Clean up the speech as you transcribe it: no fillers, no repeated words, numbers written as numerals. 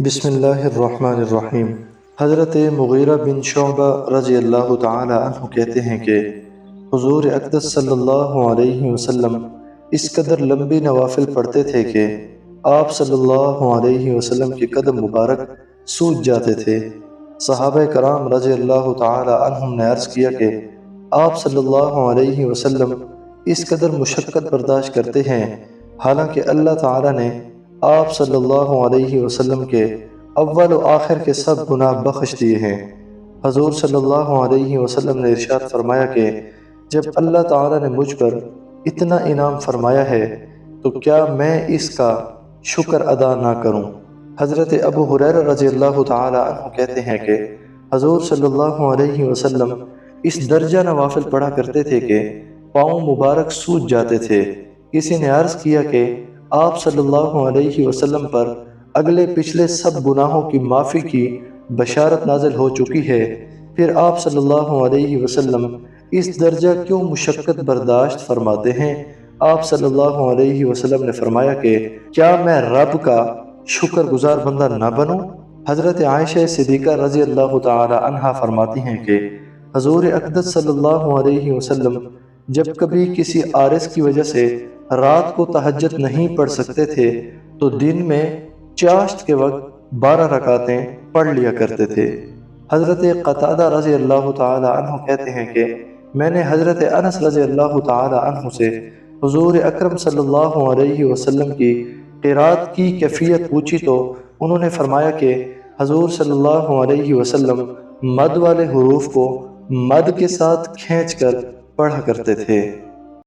بسم اللہ الرحمن الرحیم۔ حضرت مغیرہ بن شعبہ رضی اللہ تعالی عنہ کہتے ہیں کہ حضور اقدس صلی اللہ علیہ وسلم اس قدر لمبی نوافل پڑھتے تھے کہ آپ صلی اللہ علیہ وسلم کے قدم مبارک سوج جاتے تھے۔ صحابہ کرام رضی اللہ تعالی عنہم نے عرض کیا کہ آپ صلی اللہ علیہ وسلم اس قدر مشقت برداشت کرتے ہیں، حالانکہ اللہ تعالی نے آپ صلی اللہ علیہ وسلم کے اول و آخر کے سب گناہ بخش دیے ہیں۔ حضور صلی اللہ علیہ وسلم نے ارشاد فرمایا کہ جب اللہ تعالی نے مجھ پر اتنا انعام فرمایا ہے تو کیا میں اس کا شکر ادا نہ کروں۔ حضرت ابو ہریرہ رضی اللہ تعالی عنہ کہتے ہیں کہ حضور صلی اللہ علیہ وسلم اس درجہ نوافل پڑھا کرتے تھے کہ پاؤں مبارک سوج جاتے تھے۔ کسی نے عرض کیا کہ آپ صلی اللہ علیہ وسلم پر اگلے پچھلے سب گناہوں کی معافی کی بشارت نازل ہو چکی ہے، پھر آپ صلی اللہ علیہ وسلم اس درجہ کیوں مشقت برداشت فرماتے ہیں؟ آپ صلی اللہ علیہ وسلم نے فرمایا کہ کیا میں رب کا شکر گزار بندہ نہ بنوں؟ حضرت عائشہ صدیقہ رضی اللہ تعالی عنہا فرماتی ہیں کہ حضور اقدس صلی اللہ علیہ وسلم جب کبھی کسی عارض کی وجہ سے رات کو تہجد نہیں پڑھ سکتے تھے تو دن میں چاشت کے وقت 12 رکعتیں پڑھ لیا کرتے تھے۔ حضرت قتادہ رضی اللہ تعالی عنہ کہتے ہیں کہ میں نے حضرت انس رضی اللہ تعالی عنہ سے حضور اکرم صلی اللہ علیہ وسلم کی قرات کی کیفیت پوچھی تو انہوں نے فرمایا کہ حضور صلی اللہ علیہ وسلم مد والے حروف کو مد کے ساتھ کھینچ کر پڑھا کرتے تھے۔